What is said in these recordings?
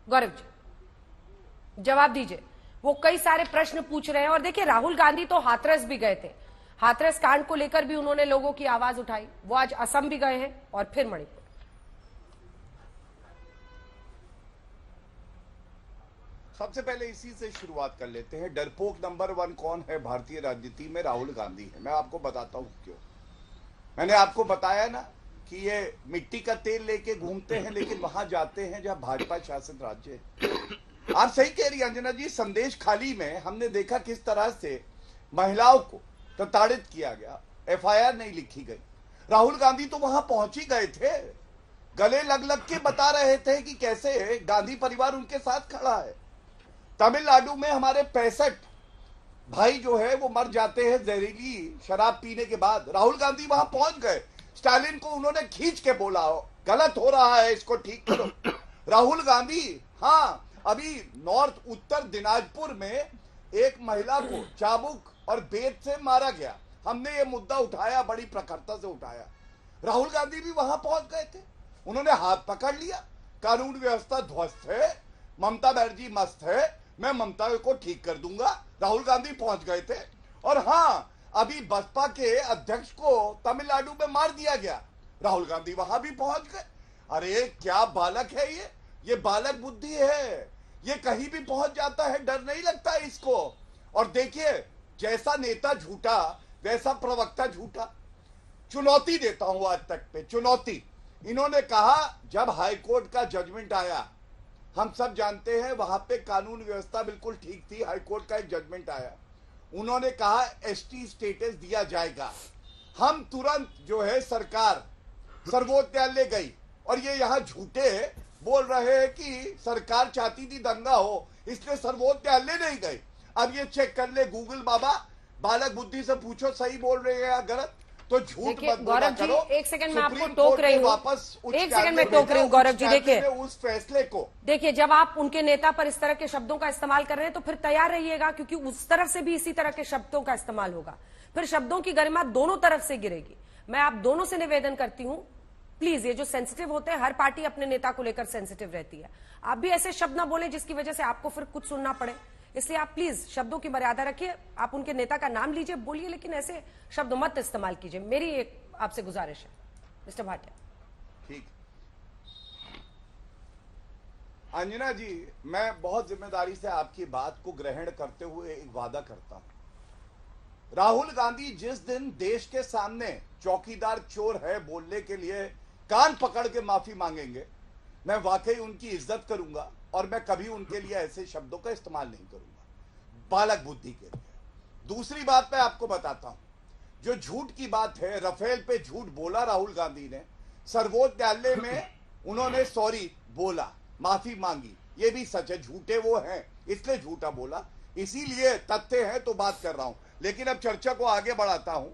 गौरव जी जवाब दीजिए। वो कई सारे प्रश्न पूछ रहे हैं और देखिए राहुल गांधी तो हाथरस भी गए थे, हाथरस कांड को लेकर भी उन्होंने लोगों की आवाज उठाई। वो आज असम भी गए हैं और फिर मणिपुर। सबसे पहले इसी से शुरुआत कर लेते हैं। डरपोक नंबर 1 कौन है भारतीय राजनीति में? राहुल गांधी है। मैं आपको बताता हूं क्यों। मैंने आपको बताया ना कि ये मिट्टी का तेल लेके घूमते हैं, लेकिन वहां जाते हैं जहां भाजपा शासित राज्य है। आप सही कह रही अंजना जी, संदेश खाली में हमने देखा किस तरह से महिलाओं को प्रताड़ित किया गया, एफआईआर नहीं लिखी गई। राहुल गांधी तो वहां पहुंच ही गए थे, गले लग लग के बता रहे थे कि कैसे गांधी परिवार उनके साथ खड़ा है। तमिलनाडु में हमारे 65 भाई जो है वो मर जाते हैं जहरीली शराब पीने के बाद। राहुल गांधी वहां पहुंच गए, स्टालिन को उन्होंने खींच के बोला गलत हो रहा है, इसको ठीक करो। राहुल गांधी, हाँ, अभी नॉर्थ उत्तर दिनाजपुर में एक महिला को चाबुक और बेत से मारा गया। हमने ये मुद्दा उठाया, बड़ी प्रखरता से उठाया। राहुल गांधी भी वहां पहुंच गए थे, उन्होंने हाथ पकड़ लिया। कानून व्यवस्था ध्वस्त है, ममता बनर्जी मस्त है, मैं ममता को ठीक कर दूंगा। राहुल गांधी पहुंच गए थे। और हाँ, अभी बसपा के अध्यक्ष को तमिलनाडु में मार दिया गया, राहुल गांधी वहां भी पहुंच गए। अरे क्या बालक है ये बालक बुद्धि है, ये कहीं भी पहुंच जाता है, डर नहीं लगता है इसको। और देखिए, जैसा नेता झूठा वैसा प्रवक्ता झूठा। चुनौती देता हूं आज तक पे, चुनौती। इन्होंने कहा जब हाईकोर्ट का जजमेंट आया, हम सब जानते हैं वहां पे कानून व्यवस्था बिल्कुल ठीक थी, हाईकोर्ट का एक जजमेंट आया, उन्होंने कहा एसटी स्टेटस दिया जाएगा। हम तुरंत जो है सरकार सर्वोच्च न्यायालय गई और ये यहां झूठे बोल रहे हैं कि सरकार चाहती थी दंगा हो, इसलिए सर्वोच्च न्यायालय नहीं गई। अब ये चेक कर ले गूगल बाबा, बालक बुद्धि से पूछो सही बोल रहे हैं या गलत, तो झूठ मत बोला करो। एक सेकंड में आपको टोक रही हूँ, एक सेकंड में टोक रही हूँ गौरव जी। देखिए उस फैसले को, देखिए जब आप उनके नेता पर इस तरह के शब्दों का इस्तेमाल कर रहे हैं तो फिर तैयार रहिएगा, क्योंकि उस तरफ से भी इसी तरह के शब्दों का इस्तेमाल होगा। फिर शब्दों की गरिमा दोनों तरफ से गिरेगी। मैं आप दोनों से निवेदन करती हूँ, प्लीज, ये जो सेंसिटिव होते हैं, हर पार्टी अपने नेता को लेकर सेंसिटिव रहती है, आप भी ऐसे शब्द ना बोले जिसकी वजह से आपको फिर कुछ सुनना पड़े। इसलिए आप प्लीज शब्दों की मर्यादा रखिए। आप उनके नेता का नाम लीजिए, बोलिए, लेकिन ऐसे शब्द मत इस्तेमाल कीजिए। मेरी एक आपसे गुजारिश है मिस्टर भाटिया। ठीक। अंजना जी, मैं बहुत जिम्मेदारी से आपकी बात को ग्रहण करते हुए एक वादा करता हूं। राहुल गांधी जिस दिन देश के सामने चौकीदार चोर है बोलने के लिए कान पकड़ के माफी मांगेंगे, मैं वाकई उनकी इज्जत करूंगा और मैं कभी उनके लिए ऐसे शब्दों का इस्तेमाल नहीं करूंगा, बालक बुद्धि के लिए। दूसरी बात मैं आपको बताता हूं, जो झूठ की बात है, राफेल पे झूठ बोला राहुल गांधी ने, सर्वोच्च न्यायालय में उन्होंने सॉरी बोला, माफी मांगी, ये भी सच है। झूठे वो हैं इसलिए झूठा बोला, इसीलिए तथ्य है तो बात कर रहा हूं। लेकिन अब चर्चा को आगे बढ़ाता हूं।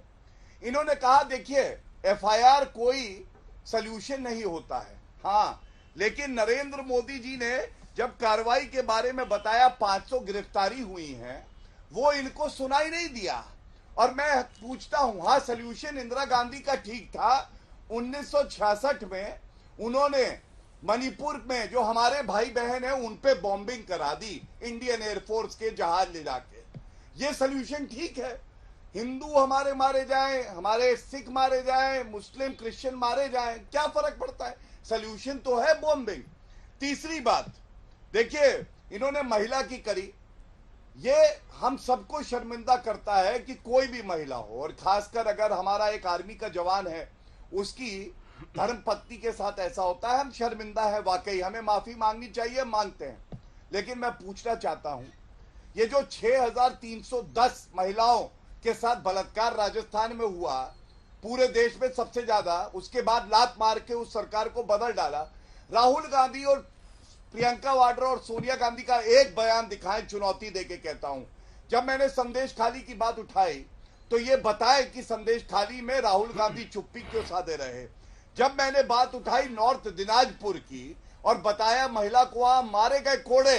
इन्होंने कहा देखिए एफआईआर कोई सॉल्यूशन नहीं होता है, हाँ, लेकिन नरेंद्र मोदी जी ने जब कार्रवाई के बारे में बताया 500 गिरफ्तारी हुई हैं, वो इनको सुनाई नहीं दिया। और मैं पूछता हूं, हाँ, सॉल्यूशन इंदिरा गांधी का ठीक था। 1966 में उन्होंने मणिपुर में जो हमारे भाई बहन हैं उन पे बॉम्बिंग करा दी इंडियन एयरफोर्स के जहाज ले जाके, ये सॉल्यूशन ठीक है। हिंदू हमारे मारे जाएं, हमारे सिख मारे जाएं, मुस्लिम क्रिश्चियन मारे जाएं, क्या फर्क पड़ता है? सॉल्यूशन तो है बॉम्बिंग। तीसरी बात देखिए, इन्होंने महिला की करी, ये हम सबको शर्मिंदा करता है कि कोई भी महिला हो, और खासकर अगर हमारा एक आर्मी का जवान है उसकी धर्म पत्नी के साथ ऐसा होता है, हम शर्मिंदा है वाकई, हमें माफी मांगनी चाहिए, मांगते हैं। लेकिन मैं पूछना चाहता हूं, ये जो 6310 महिलाओं के साथ बलात्कार राजस्थान में हुआ, पूरे देश में सबसे ज्यादा, उसके बाद लात मार के उस सरकार को बदल डाला। राहुल गांधी और प्रियंका वाड्रा और सोनिया गांधी का एक बयान दिखाएं, चुनौती देके कहता हूं। जब मैंने संदेश खाली की बात उठाई तो ये बताए कि संदेश खाली में राहुल गांधी चुप्पी क्यों साधे रहे। जब मैंने बात उठाई नॉर्थ दिनाजपुर की और बताया महिला को वहां मारे गए कोड़े,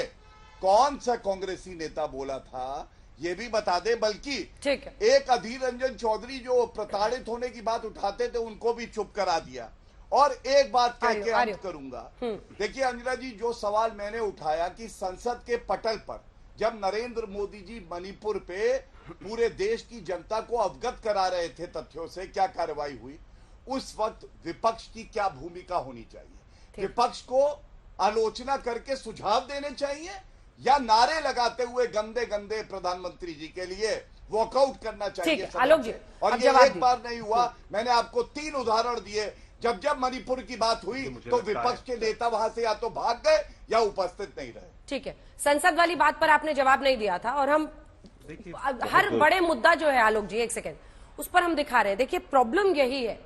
कौन सा कांग्रेसी नेता बोला था ये भी बता दे। बल्कि एक अधीर रंजन चौधरी जो प्रताड़ित होने की बात उठाते थे उनको भी चुप करा दिया। और एक बात कह के अंत करूंगा। देखिए अंजना जी, जो सवाल मैंने उठाया कि संसद के पटल पर जब नरेंद्र मोदी जी मणिपुर पे पूरे देश की जनता को अवगत करा रहे थे तथ्यों से, क्या कार्रवाई हुई, उस वक्त विपक्ष की क्या भूमिका होनी चाहिए? विपक्ष को आलोचना करके सुझाव देने चाहिए या नारे लगाते हुए गंदे गंदे प्रधानमंत्री जी के लिए वॉकआउट करना चाहिए? आलोक जी, और ये एक बार नहीं हुआ, मैंने आपको 3 उदाहरण दिए। जब जब मणिपुर की बात हुई तो विपक्ष के नेता वहां से या तो भाग गए या उपस्थित नहीं रहे। ठीक है, संसद वाली बात पर आपने जवाब नहीं दिया था और हम हर बड़े मुद्दा जो है आलोक जी, एक सेकेंड, उस पर हम दिखा रहे हैं। देखिए प्रॉब्लम यही है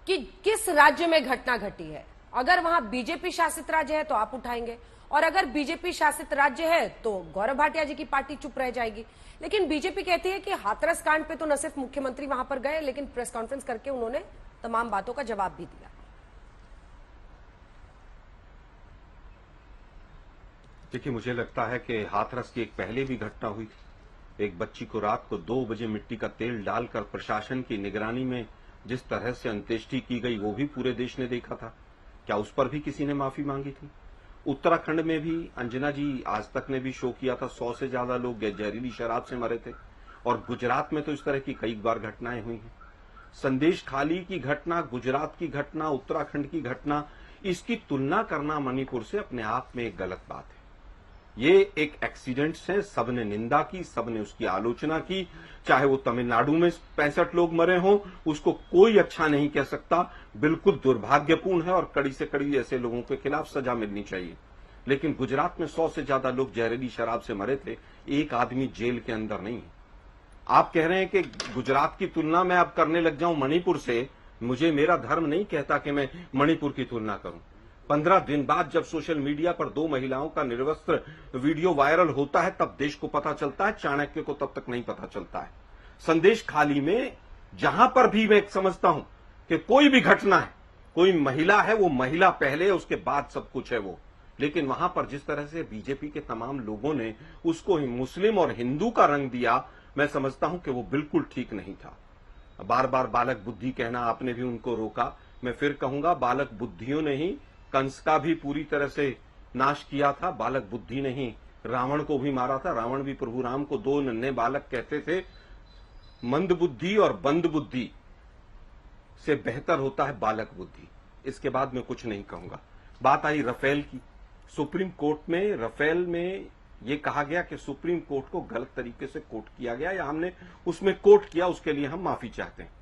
कि किस राज्य में घटना घटी है। अगर वहां बीजेपी शासित राज्य है तो आप उठाएंगे, और अगर बीजेपी शासित राज्य है तो गौरव भाटिया जी की पार्टी चुप रह जाएगी। लेकिन बीजेपी कहती है कि हाथरस कांड पे तो न सिर्फ मुख्यमंत्री वहां पर गए, लेकिन प्रेस कॉन्फ्रेंस करके उन्होंने तमाम बातों का जवाब भी दिया। देखिए, मुझे लगता है कि हाथरस की एक पहले भी घटना हुई थी। एक बच्ची को रात को 2 बजे मिट्टी का तेल डालकर प्रशासन की निगरानी में जिस तरह से अंत्येष्टि की गई, वो भी पूरे देश ने देखा था। क्या उस पर भी किसी ने माफी मांगी थी? उत्तराखंड में भी अंजना जी आज तक ने भी शो किया था, 100 से ज्यादा लोग जहरीली शराब से मरे थे। और गुजरात में तो इस तरह की कई बार घटनाएं हुई हैं। संदेश खाली की घटना, गुजरात की घटना, उत्तराखंड की घटना, इसकी तुलना करना मणिपुर से अपने आप में एक गलत बात है। ये एक एक्सीडेंट्स है, सबने निंदा की, सबने उसकी आलोचना की। चाहे वो तमिलनाडु में 65 लोग मरे हों, उसको कोई अच्छा नहीं कह सकता, बिल्कुल दुर्भाग्यपूर्ण है और कड़ी से कड़ी ऐसे लोगों के खिलाफ सजा मिलनी चाहिए। लेकिन गुजरात में 100 से ज्यादा लोग जहरीली शराब से मरे थे, एक आदमी जेल के अंदर नहीं है। आप कह रहे हैं कि गुजरात की तुलना मैं अब करने लग जाऊं मणिपुर से। मुझे मेरा धर्म नहीं कहता कि मैं मणिपुर की तुलना करूं। 15 दिन बाद जब सोशल मीडिया पर 2 महिलाओं का निर्वस्त्र वीडियो वायरल होता है, तब देश को पता चलता है, चाणक्य को तब तक नहीं पता चलता है। संदेश खाली में जहां पर भी मैं समझता हूं कि कोई भी घटना है, कोई महिला है, वो महिला पहले, उसके बाद सब कुछ है वो। लेकिन वहां पर जिस तरह से बीजेपी के तमाम लोगों ने उसको मुस्लिम और हिंदू का रंग दिया, मैं समझता हूं कि वो बिल्कुल ठीक नहीं था। बार बार बालक बुद्धि कहना, आपने भी उनको रोका। मैं फिर कहूंगा, बालक बुद्धियों ने ही कंस का भी पूरी तरह से नाश किया था। बालक बुद्धि ने ही रावण को भी मारा था। रावण भी प्रभु राम को 2 नन्हे बालक कहते थे। मंद बुद्धि और बंद बुद्धि से बेहतर होता है बालक बुद्धि। इसके बाद मैं कुछ नहीं कहूंगा। बात आई राफेल की। सुप्रीम कोर्ट में राफेल में ये कहा गया कि सुप्रीम कोर्ट को गलत तरीके से कोट किया गया, या हमने उसमें कोट किया, उसके लिए हम माफी चाहते हैं।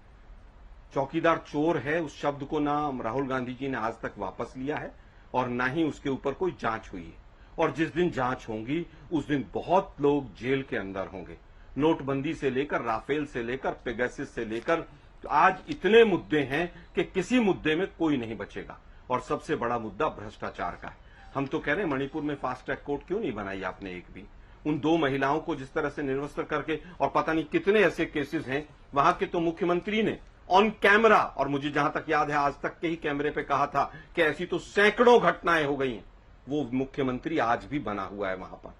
चौकीदार चोर है, उस शब्द को ना राहुल गांधी जी ने आज तक वापस लिया है और ना ही उसके ऊपर कोई जांच हुई है। और जिस दिन जांच होगी उस दिन बहुत लोग जेल के अंदर होंगे। नोटबंदी से लेकर, राफेल से लेकर, पेगासस से लेकर, आज इतने मुद्दे हैं कि किसी मुद्दे में कोई नहीं बचेगा। और सबसे बड़ा मुद्दा भ्रष्टाचार का है। हम तो कह रहे हैं मणिपुर में फास्ट ट्रैक कोर्ट क्यों नहीं बनाई आपने एक भी? उन 2 महिलाओं को जिस तरह से निर्वस्त्र करके, और पता नहीं कितने ऐसे केसेस हैं वहां के, तो मुख्यमंत्री ने ऑन कैमरा, और मुझे जहां तक याद है आज तक के ही कैमरे पे कहा था कि ऐसी तो सैकड़ों घटनाएं हो गई हैं। वो मुख्यमंत्री आज भी बना हुआ है वहां पर।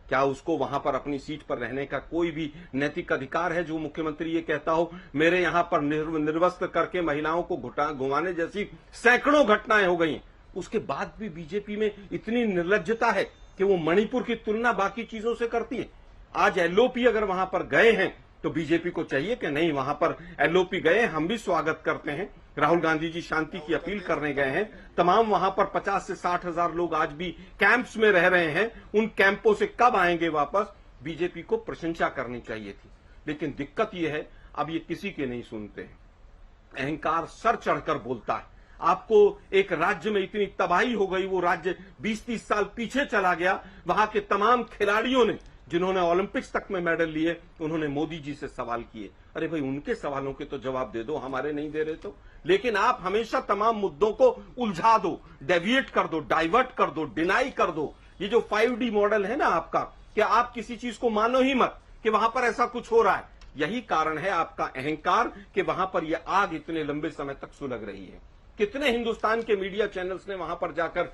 क्या उसको वहां पर अपनी सीट पर रहने का कोई भी नैतिक अधिकार है? जो मुख्यमंत्री ये कहता हो मेरे यहां पर निर्वस्त्र करके महिलाओं को घुमाने जैसी सैकड़ों घटनाएं हो गई हैं, उसके बाद भी बीजेपी में इतनी निर्लज्जता है कि वो मणिपुर की तुलना बाकी चीजों से करती है। आज एलओपी अगर वहां पर गए हैं तो बीजेपी को चाहिए कि नहीं, वहां पर एलओपी गए, हम भी स्वागत करते हैं। राहुल गांधी जी शांति की अपील करने गए हैं। तमाम वहां पर 50 से 60 हजार लोग आज भी कैंप्स में रह रहे हैं। उन कैंपों से कब आएंगे वापस? बीजेपी को प्रशंसा करनी चाहिए थी। लेकिन दिक्कत यह है, अब ये किसी के नहीं सुनते हैं। अहंकार सर चढ़कर बोलता है। आपको एक राज्य में इतनी तबाही हो गई, वो राज्य 20-30 साल पीछे चला गया। वहां के तमाम खिलाड़ियों ने, जिन्होंने ओलंपिक्स तक में मेडल लिए, उन्होंने मोदी जी से सवाल किए। अरे भाई, उनके सवालों के तो जवाब दे दो, हमारे नहीं दे रहे तो। लेकिन आप हमेशा तमाम मुद्दों को उलझा दो, डेविएट कर दो, डाइवर्ट कर दो, डिनाई कर दो। ये जो 5D मॉडल है ना आपका, कि आप किसी चीज को मानो ही मत कि वहां पर ऐसा कुछ हो रहा है। यही कारण है आपका अहंकार कि वहां पर यह आग इतने लंबे समय तक सुलग रही है। कितने हिंदुस्तान के मीडिया चैनल्स ने वहां पर जाकर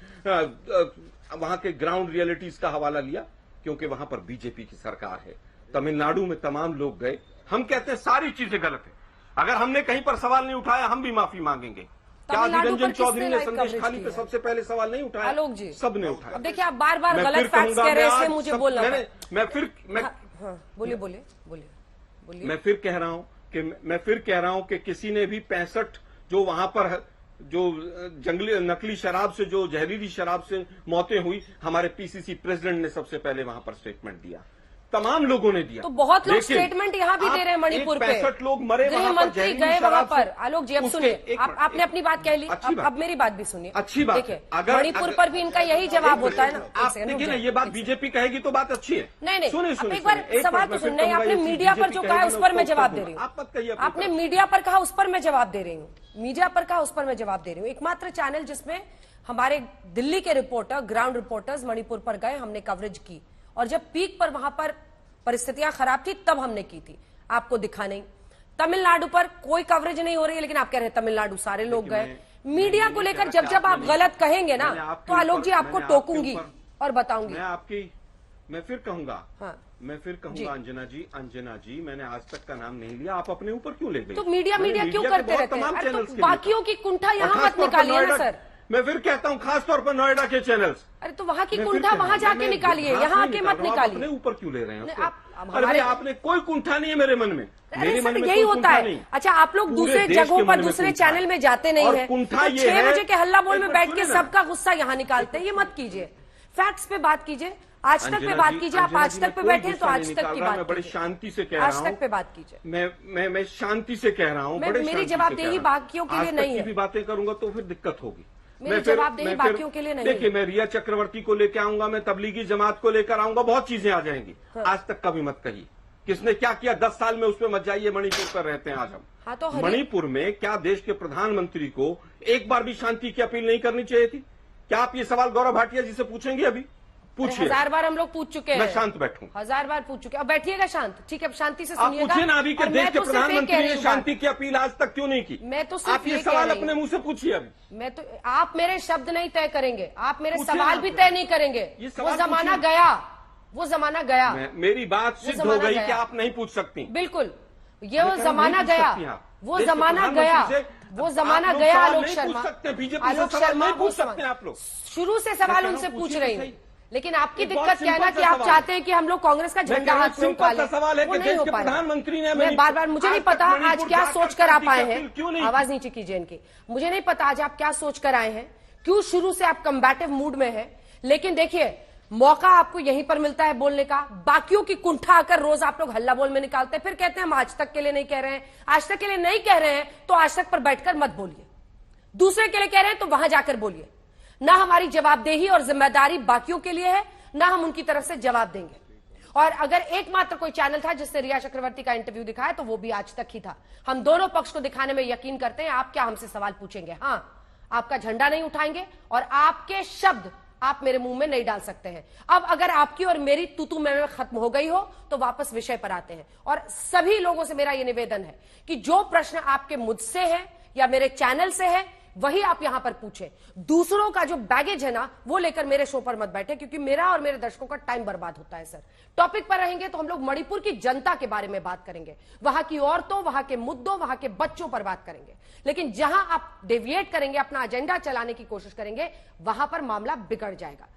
वहां के ग्राउंड रियलिटीज का हवाला लिया? क्योंकि वहां पर बीजेपी की सरकार है। तमिलनाडु में तमाम लोग गए। हम कहते हैं सारी चीजें गलत है। अगर हमने कहीं पर सवाल नहीं उठाया, हम भी माफी मांगेंगे। क्या तमिलनाडु रंजन पर चौधरी किसने ने लाइव संदेश कवरेज खाली की पे है? सबसे पहले सवाल नहीं उठाया? आलोक जी, सबने उठाया। अब देखिए आप बार बार मैं गलत फिर फैक्ट्स कहूंगा, कह रहे हैं, मैं इसलिए आज मुझे सब- बोलना मैंने- पड़ा। मैं फिर मैं हाँ, बोलिए बोलिए बोलिए बोलिए। मैं फिर कह रहा हूं कि मैं फिर कह रहा हूं कि किसी ने भी 65 जो वहां पर जो जंगली नकली शराब से, जो जहरीली शराब से मौतें हुई, हमारे पीसीसी प्रेसिडेंट ने सबसे पहले वहां पर स्टेटमेंट दिया, तमाम लोगों ने दिया। तो बहुत लोग लेकिन स्टेटमेंट यहाँ भी दे रहे हैं मणिपुर पे। 65 लोग मरे गृह वहां पर मंत्री जहरीली गए वहां शराब पर। से। आलोक जी अब उसके- सुनिए, एक मिनट, आपने अपनी बात कह ली, अच्छी बात। अब मेरी बात भी सुनिए। अच्छी बात। देखिए अगर- मणिपुर अगर- पर भी इनका यही जवाब होता है ना। एक आप सेकंड, देखिए रुक ना, जाइए, ये बात एक सेकंड। बीजेपी कहेगी तो बात अच्छी है। नहीं सुनिए अब सुनिए एक बार सुनिए, सवाल मिनट, तो मैं फिर सुन नहीं, कहूंगा आपने ये चीज मीडिया पर जो बीजेपी कहा है कहेगी, उस पर मैं उसको जवाब उत्तर दे रही दूंगा। हूँ। आप मत कहिए अपनी आपने तरफ। मीडिया पर कहा उस पर मैं जवाब दे रही हूँ। मीडिया पर कहा उस पर मैं जवाब दे रही हूँ। एकमात्र चैनल जिसमें हमारे दिल्ली के रिपोर्टर, ग्राउंड रिपोर्टर्स मणिपुर पर गए, हमने कवरेज की, और जब पीक पर वहां पर परिस्थितियां खराब थी तब हमने की थी, आपको दिखा नहीं। तमिलनाडु पर कोई कवरेज नहीं हो रही है, लेकिन आप कह रहे हैं तमिलनाडु सारे लोग गए। मीडिया को लेकर जब जब आप गलत कहेंगे ना, तो आलोक जी आपको टोकूंगी और बताऊंगी। मैं फिर कहूंगा, हाँ। मैं फिर कहूंगा, अंजना जी मैंने आज तक का नाम नहीं लिया, आप अपने ऊपर क्यों ले गई? तो मीडिया क्यों के करते बहुत रहते हैं? तमाम अरे चैनल्स तो के बाकियों की कुंठा लिए। यहाँ और मत खासतौर पर निकालिए ना नोएडा- सर। मैं फिर कहता हूँ खासतौर पर नोएडा के चैनल्स। अरे तो वहां की मैं फिर कुंठा कह रहा वहां हूं, जाके मैं निकालिए, घास यहाँ नहीं आके निकाल मत रहा हूं, आप निकालिए। अपने ऊपर क्यों ले रहे हैं उसको? आप अरे हमारे- आपने कोई कुंठा नहीं है मेरे मन में। अरे मेरे सर मन में यही कोई होता कुंठा है। नहीं। अच्छा आप लोग पूरे दूसरे देश के जगहों मन पर में दूसरे कुंठा है। चैनल में जाते नहीं और है, कुंठा तो ये 6 है- बजे के हल्ला बोल एक में मिनट बैठ के सुनिए ना। सबका गुस्सा यहाँ निकालते हैं, ये मत कीजिए। फैक्ट्स पे बात कीजिए, आज तक पे अंजना बात जी- कीजिए। आप अंजना आज जी, तक मैं पे कोई बैठे हैं तो गुस्सा आज नहीं तक निकाल की रहा, बात मैं बड़ी कीजिए। शांति से कह रहा आज हूं। तक पे बात कीजिए। मैं शांति से कह रहा हूं, मैं- बड़े मेरी शांति से जवाबदेही कह रहा हूं। बाकियों के लिए आज तक नहीं की है। भी बातें करूंगा तो फिर दिक्कत होगी। मेरी मैं फिर- जवाबदेही मैं फिर- बाकियों के लिए नहीं देखिए है। मैं रिया चक्रवर्ती को लेकर आऊंगा, मैं तबलीगी जमात को लेकर आऊंगा, बहुत चीजें आ जाएंगी। आज तक कभी मत कही किसने क्या किया 10 साल में, उसमें मत जाइए। मणिपुर पर रहते हैं आज हम। हाँ तो मणिपुर में क्या देश के प्रधानमंत्री को एक बार भी शांति की अपील नहीं करनी चाहिए थी? क्या आप ये सवाल गौरव भाटिया जी से पूछेंगे? अभी पूछिए। 1000 बार हम लोग पूछ चुके हैं। मैं शांत बैठूं। 1000 बार पूछ चुके हैं। अब बैठिएगा शांत, ठीक है? अब शांति से आप सुनिएगा। पूछिए ना अभी कि और देश मैं के तो सिर्फ एक कह प्रधानमंत्री रही ने हूँ शांति की अपील आज तक क्यों नहीं की? मैं तो सिर्फ आप ये ये कह सवाल रही अपने हूँ। मुंह से पूछिए अभी। मैं तो आप मेरे शब्द नहीं तय करेंगे, आप मेरे पूछिए सवाल ना भी आप। तय नहीं करेंगे। ये वो सवाल जमाना पूछिए। गया, वो जमाना गया। मेरी बात सिद्ध हो जमाना गई गया। कि आप नहीं पूछ सकती। बिल्कुल, ये मैं वो कह रहा हूं, जमाना नहीं पूछ गया, सकती आप। वो देश के जमाना गया, प्रधानमंत्री से वो आप जमाना लोग गया। सवाल आलोक नहीं शर्मा, पूछ सकते, बीजेपी से आलोक सवाल शर्मा, नहीं वो पूछ सकते आप लोग। शुरू से मैं सवाल कह रहा उनसे हूं, पूछ पूछिए रही तो हूँ, सही। लेकिन आपकी एक बहुत दिक्कत क्या है ना सिंपल कि सा आप सवाल चाहते हैं कि हम लोग कांग्रेस का मैं झंडा कह रहा हूं, हाथ में सिंपल उठा सा लें। सवाल है वो कि नहीं देश हो के पाएगा। प्रधानमंत्री ने मैं बार-बार, मुझे नहीं पता आज मणिपुर क्या जाकर सोचकर आप आए शांति की हैं। अपील क्यों नहीं? आवाज नीचे कीजिए इनकी। मुझे नहीं पता आज आप क्या सोचकर आए हैं, क्यों शुरू से आप कम्बैटिव मूड में हैं। लेकिन देखिए, मौका आपको यहीं पर मिलता है बोलने का। बाकियों की कुंठा आकर रोज आप लोग हल्ला बोल में निकालते हैं, फिर कहते हैं हम आज तक के लिए नहीं कह रहे हैं। आज तक के लिए नहीं कह रहे हैं तो आज तक पर बैठकर मत बोलिए। दूसरे के लिए कह रहे हैं तो वहां जाकर बोलिए। ना हमारी जवाबदेही और जिम्मेदारी बाकियों के लिए है, ना हम उनकी तरफ से जवाब देंगे। और अगर एकमात्र कोई चैनल था जिससे रिया चक्रवर्ती का इंटरव्यू दिखाया तो वो भी आज तक ही था। हम दोनों पक्ष को दिखाने में यकीन करते हैं। आप क्या हमसे सवाल पूछेंगे? हाँ, आपका झंडा नहीं उठाएंगे और आपके शब्द आप मेरे मुंह में नहीं डाल सकते हैं। अब अगर आपकी और मेरी तू मैं खत्म हो गई हो तो वापस विषय पर आते हैं। और सभी लोगों से मेरा यह निवेदन है कि जो प्रश्न आपके मुझसे है या मेरे चैनल से है वही आप यहां पर पूछें। दूसरों का जो बैगेज है ना वो लेकर मेरे शो पर मत बैठे, क्योंकि मेरा और मेरे दर्शकों का टाइम बर्बाद होता है। सर, टॉपिक पर रहेंगे तो हम लोग मणिपुर की जनता के बारे में बात करेंगे, वहां की औरतों, वहां के मुद्दों, वहां के बच्चों पर बात करेंगे। लेकिन जहां आप डेविएट करेंगे, अपना एजेंडा चलाने की कोशिश करेंगे, वहां पर मामला बिगड़ जाएगा।